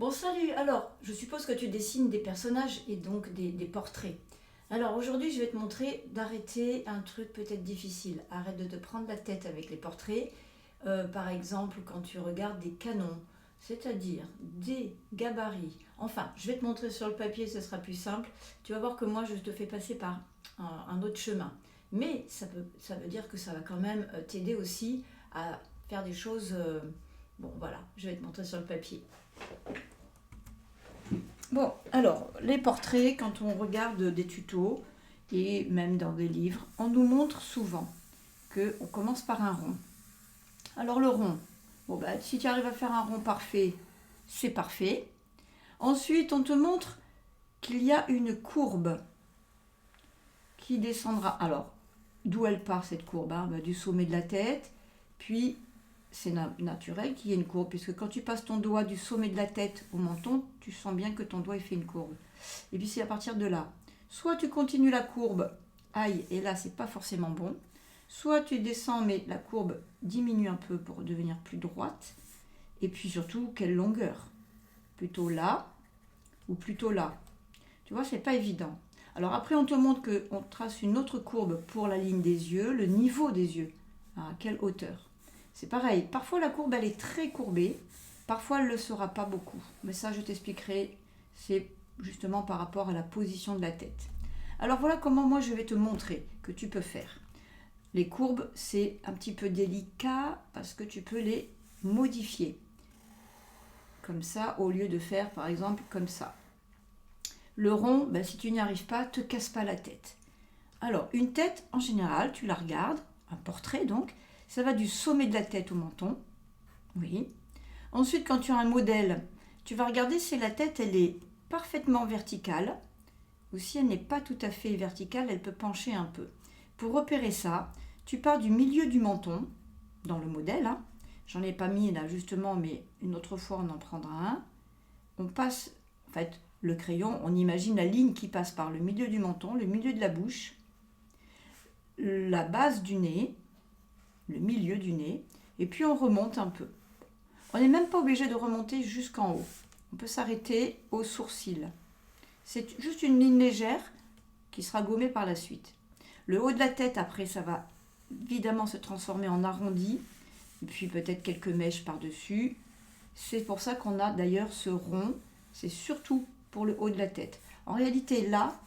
Bon, salut! Alors, je suppose que tu dessines des personnages et donc des portraits. Alors, aujourd'hui, je vais te montrer d'arrêter un truc peut-être difficile. Arrête de te prendre la tête avec les portraits. Par exemple, quand tu regardes des canons, c'est-à-dire des gabarits. Enfin, je vais te montrer sur le papier, ce sera plus simple. Tu vas voir que moi, je te fais passer par un autre chemin. Mais ça veut dire que ça va quand même t'aider aussi à faire des choses. Bon, voilà, je vais te montrer sur le papier. Bon, alors, les portraits, quand on regarde des tutos et même dans des livres, on nous montre souvent qu'on commence par un rond. Alors le rond, bon bah, si tu arrives à faire un rond parfait, c'est parfait. Ensuite, on te montre qu'il y a une courbe qui descendra. Alors, d'où elle part cette courbe, hein? Du sommet de la tête, puis c'est naturel qu'il y ait une courbe, puisque quand tu passes ton doigt du sommet de la tête au menton, tu sens bien que ton doigt fait une courbe. Et puis c'est à partir de là. Soit tu continues la courbe, aïe, et là c'est pas forcément bon. Soit tu descends, mais la courbe diminue un peu pour devenir plus droite. Et puis surtout, quelle longueur? Plutôt là ou plutôt là? Tu vois, c'est pas évident. Alors après, on te montre qu'on trace une autre courbe pour la ligne des yeux, le niveau des yeux. À quelle hauteur? C'est pareil, parfois la courbe elle est très courbée, parfois elle ne le sera pas beaucoup. Mais ça je t'expliquerai, c'est justement par rapport à la position de la tête. Alors voilà comment moi je vais te montrer que tu peux faire. Les courbes c'est un petit peu délicat parce que tu peux les modifier. Comme ça au lieu de faire par exemple comme ça. Le rond, ben, si tu n'y arrives pas, te casse pas la tête. Alors une tête en général, tu la regardes, un portrait donc, ça va du sommet de la tête au menton. Oui. Ensuite, quand tu as un modèle, tu vas regarder si la tête elle est parfaitement verticale ou si elle n'est pas tout à fait verticale, elle peut pencher un peu. Pour repérer ça, tu pars du milieu du menton dans le modèle. Hein. J'en ai pas mis là justement, mais une autre fois on en prendra un. On passe, en fait, le crayon, on imagine la ligne qui passe par le milieu du menton, le milieu de la bouche, la base du nez, le milieu du nez, et puis on remonte un peu. On n'est même pas obligé de remonter jusqu'en haut. On peut s'arrêter au sourcil. C'est juste une ligne légère qui sera gommée par la suite. Le haut de la tête, après, ça va évidemment se transformer en arrondi, et puis peut-être quelques mèches par-dessus. C'est pour ça qu'on a d'ailleurs ce rond, c'est surtout pour le haut de la tête. En réalité, là,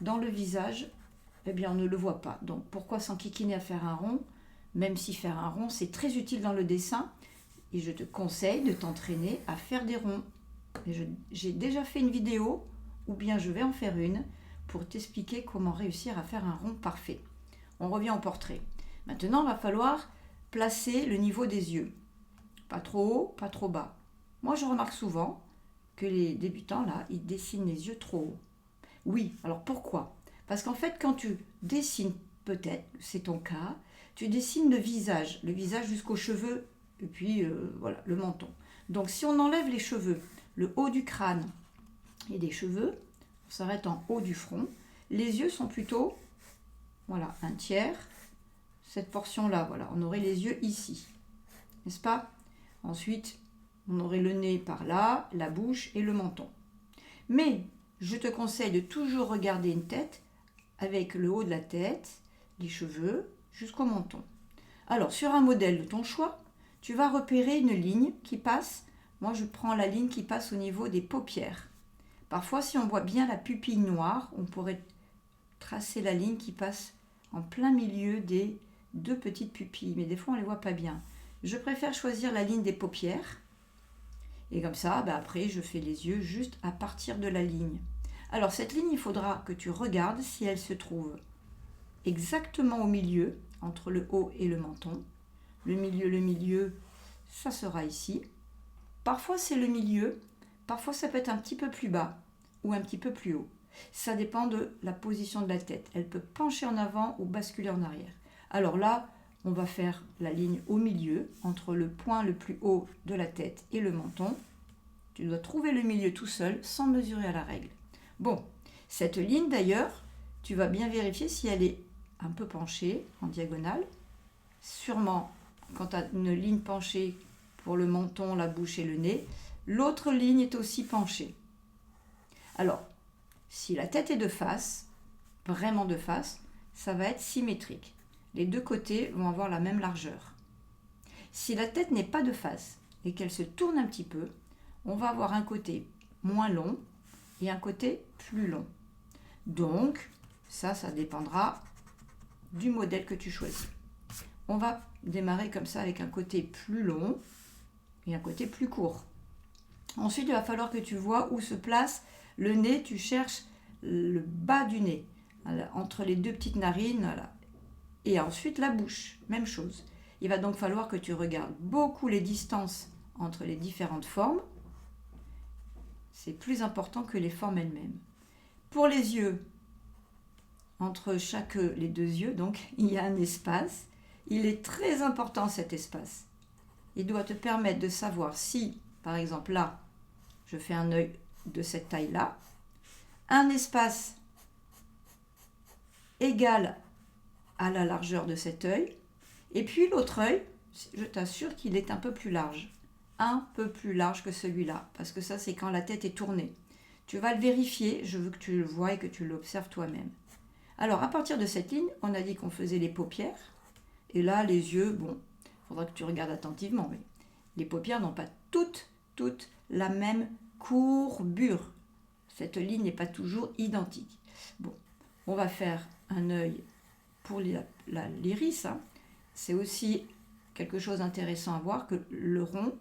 dans le visage, eh bien, on ne le voit pas. Donc, pourquoi s'enquiquiner à faire un rond? Même si faire un rond, c'est très utile dans le dessin. Et je te conseille de t'entraîner à faire des ronds. J'ai déjà fait une vidéo, ou bien je vais en faire une, pour t'expliquer comment réussir à faire un rond parfait. On revient au portrait. Maintenant, il va falloir placer le niveau des yeux. Pas trop haut, pas trop bas. Moi, je remarque souvent que les débutants, là, ils dessinent les yeux trop hauts. Oui, alors pourquoi? Parce qu'en fait, quand tu dessines, peut-être, c'est ton cas, tu dessines le visage jusqu'aux cheveux, et puis voilà, le menton. Donc si on enlève les cheveux, le haut du crâne et des cheveux, on s'arrête en haut du front, les yeux sont plutôt, voilà, un tiers, cette portion-là, voilà, on aurait les yeux ici, n'est-ce pas? Ensuite, on aurait le nez par là, la bouche et le menton. Mais je te conseille de toujours regarder une tête avec le haut de la tête, les cheveux, jusqu'au menton. Alors, sur un modèle de ton choix, tu vas repérer une ligne qui passe. Moi, je prends la ligne qui passe au niveau des paupières. Parfois, si on voit bien la pupille noire, on pourrait tracer la ligne qui passe en plein milieu des deux petites pupilles. Mais des fois, on ne les voit pas bien. Je préfère choisir la ligne des paupières. Et comme ça, après, je fais les yeux juste à partir de la ligne. Alors, cette ligne, il faudra que tu regardes si elle se trouve exactement au milieu, entre le haut et le menton. Le milieu, ça sera ici. Parfois, c'est le milieu. Parfois, ça peut être un petit peu plus bas ou un petit peu plus haut. Ça dépend de la position de la tête. Elle peut pencher en avant ou basculer en arrière. Alors là, on va faire la ligne au milieu, entre le point le plus haut de la tête et le menton. Tu dois trouver le milieu tout seul, sans mesurer à la règle. Bon, cette ligne d'ailleurs, tu vas bien vérifier si elle est un peu penchée, en diagonale. Sûrement, quand tu as une ligne penchée pour le menton, la bouche et le nez, l'autre ligne est aussi penchée. Alors, si la tête est de face, vraiment de face, ça va être symétrique. Les deux côtés vont avoir la même largeur. Si la tête n'est pas de face et qu'elle se tourne un petit peu, on va avoir un côté moins long et un côté plus long. Donc, ça dépendra du modèle que tu choisis. On va démarrer comme ça avec un côté plus long et un côté plus court. Ensuite, il va falloir que tu vois où se place le nez. Tu cherches le bas du nez, entre les deux petites narines. Voilà. Et ensuite, la bouche, même chose. Il va donc falloir que tu regardes beaucoup les distances entre les différentes formes. C'est plus important que les formes elles-mêmes. Pour les yeux, entre les deux yeux, donc, il y a un espace. Il est très important cet espace. Il doit te permettre de savoir si, par exemple là, je fais un œil de cette taille-là, un espace égal à la largeur de cet œil, et puis l'autre œil, je t'assure qu'il est un peu plus large que celui-là, parce que ça c'est quand la tête est tournée. Tu vas le vérifier, je veux que tu le vois et que tu l'observes toi-même. Alors à partir de cette ligne, on a dit qu'on faisait les paupières, et là les yeux, bon, il faudra que tu regardes attentivement, mais les paupières n'ont pas toutes la même courbure. Cette ligne n'est pas toujours identique. Bon, on va faire un œil pour l'iris. C'est aussi quelque chose d'intéressant à voir, que le rond,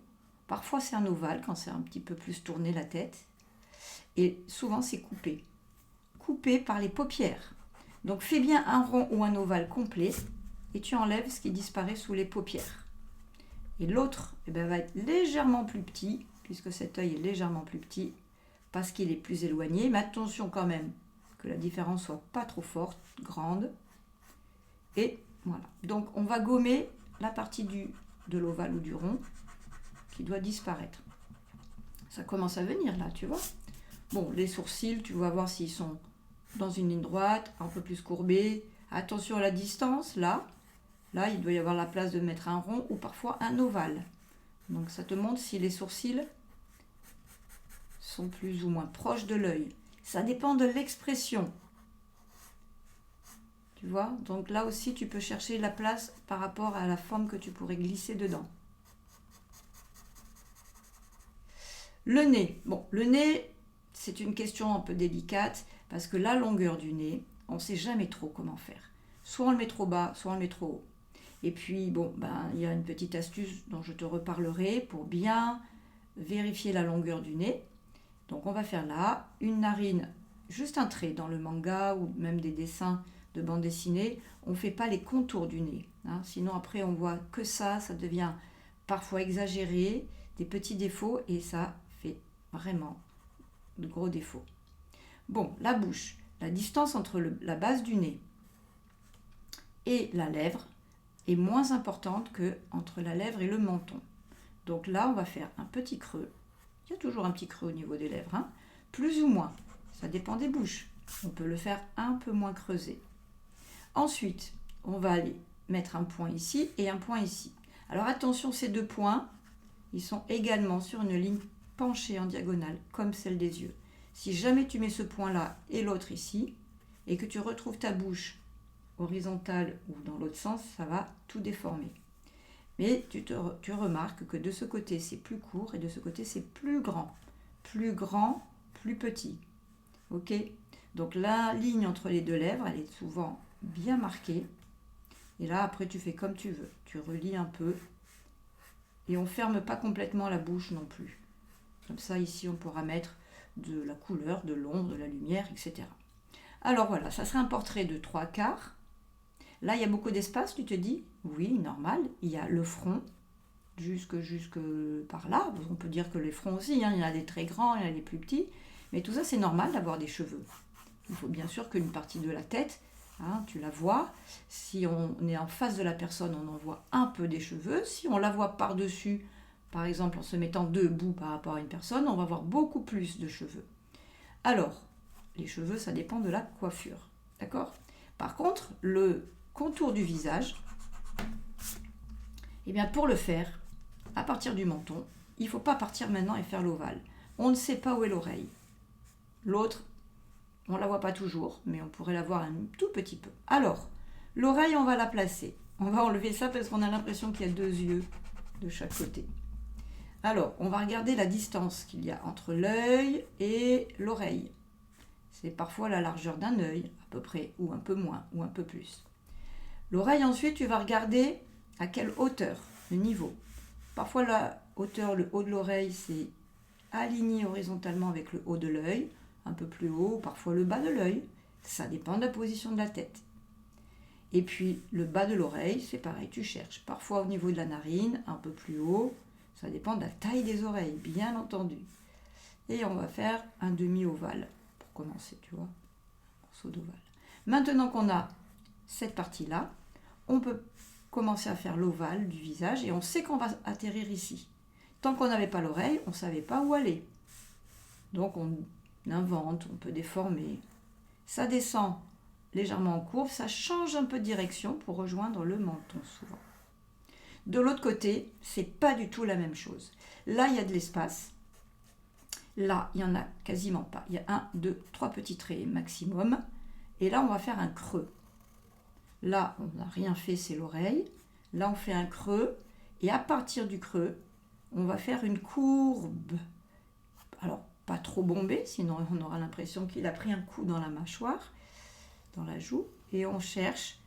parfois c'est un ovale quand c'est un petit peu plus tourné la tête, et souvent c'est coupé par les paupières. Donc fais bien un rond ou un ovale complet, et tu enlèves ce qui disparaît sous les paupières. Et l'autre va être légèrement plus petit, puisque cet œil est légèrement plus petit, parce qu'il est plus éloigné, mais attention quand même que la différence soit pas trop forte, grande. Et voilà. Donc on va gommer la partie de l'ovale ou du rond qui doit disparaître. Ça commence à venir là, tu vois. Bon, les sourcils, tu vas voir s'ils sont dans une ligne droite, un peu plus courbés. Attention à la distance, là, il doit y avoir la place de mettre un rond ou parfois un ovale. Donc ça te montre si les sourcils sont plus ou moins proches de l'œil. Ça dépend de l'expression. Tu vois? Donc là aussi, tu peux chercher la place par rapport à la forme que tu pourrais glisser dedans. Le nez. Bon, le nez, c'est une question un peu délicate parce que la longueur du nez, on ne sait jamais trop comment faire. Soit on le met trop bas, soit on le met trop haut. Et puis, bon, il y a une petite astuce dont je te reparlerai pour bien vérifier la longueur du nez. Donc, on va faire là une narine, juste un trait dans le manga ou même des dessins de bande dessinée. On ne fait pas les contours du nez. Sinon, après, on voit que ça devient parfois exagéré, des petits défauts et ça fait vraiment de gros défauts. Bon, la bouche, la distance entre la base du nez et la lèvre est moins importante que entre la lèvre et le menton. Donc là, on va faire un petit creux. Il y a toujours un petit creux au niveau des lèvres, plus ou moins. Ça dépend des bouches. On peut le faire un peu moins creusé. Ensuite, on va aller mettre un point ici et un point ici. Alors attention, ces deux points, ils sont également sur une ligne penchée en diagonale, comme celle des yeux. Si jamais tu mets ce point-là et l'autre ici, et que tu retrouves ta bouche horizontale ou dans l'autre sens, ça va tout déformer. Mais tu remarques que de ce côté, c'est plus court et de ce côté, c'est plus grand. Plus grand, plus petit. Ok? Donc la ligne entre les deux lèvres, elle est souvent bien marquée. Et là, après, tu fais comme tu veux. Tu relis un peu. Et on ne ferme pas complètement la bouche non plus. Comme ça, ici, on pourra mettre de la couleur, de l'ombre, de la lumière, etc. Alors voilà, ça serait un portrait de 3/4. Là, il y a beaucoup d'espace, tu te dis? Oui, normal. Il y a le front, jusque par là. On peut dire que les fronts aussi, il y en a des très grands, il y en a des plus petits. Mais tout ça, c'est normal d'avoir des cheveux. Il faut bien sûr qu'une partie de la tête, tu la vois. Si on est en face de la personne, on en voit un peu des cheveux. Si on la voit par-dessus, par exemple en se mettant debout par rapport à une personne, on va voir beaucoup plus de cheveux. Alors, les cheveux, ça dépend de la coiffure. D'accord? Par contre, le contour du visage, pour le faire, à partir du menton, il ne faut pas partir maintenant et faire l'ovale. On ne sait pas où est l'oreille. L'autre, on ne la voit pas toujours, mais on pourrait la voir un tout petit peu. Alors, l'oreille, on va la placer. On va enlever ça parce qu'on a l'impression qu'il y a 2 yeux de chaque côté. Alors, on va regarder la distance qu'il y a entre l'œil et l'oreille. C'est parfois la largeur d'un œil, à peu près, ou un peu moins, ou un peu plus. L'oreille, ensuite, tu vas regarder à quelle hauteur, le niveau. Parfois, la hauteur, le haut de l'oreille, c'est aligné horizontalement avec le haut de l'œil, un peu plus haut, parfois le bas de l'œil. Ça dépend de la position de la tête. Et puis, le bas de l'oreille, c'est pareil, tu cherches. Parfois au niveau de la narine, un peu plus haut. Ça dépend de la taille des oreilles, bien entendu. Et on va faire un demi-ovale pour commencer, tu vois, un morceau d'ovale. Maintenant qu'on a cette partie-là, on peut commencer à faire l'ovale du visage et on sait qu'on va atterrir ici. Tant qu'on n'avait pas l'oreille, on ne savait pas où aller. Donc on invente, on peut déformer. Ça descend légèrement en courbe, ça change un peu de direction pour rejoindre le menton souvent. De l'autre côté, c'est pas du tout la même chose. Là, il y a de l'espace. Là, il n'y en a quasiment pas. Il y a 1, 2, 3 petits traits maximum. Et là, on va faire un creux. Là, on n'a rien fait, c'est l'oreille. Là, on fait un creux. Et à partir du creux, on va faire une courbe. Alors, pas trop bombée, sinon on aura l'impression qu'il a pris un coup dans la mâchoire, dans la joue. Et on cherche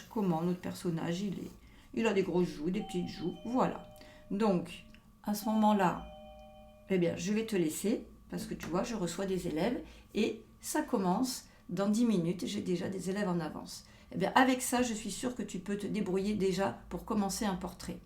comment notre personnage il est. Il a des grosses joues, des petites joues, voilà. Donc, à ce moment-là, eh bien, je vais te laisser, parce que tu vois, je reçois des élèves, et ça commence dans 10 minutes, j'ai déjà des élèves en avance. Eh bien, avec ça, je suis sûre que tu peux te débrouiller déjà pour commencer un portrait.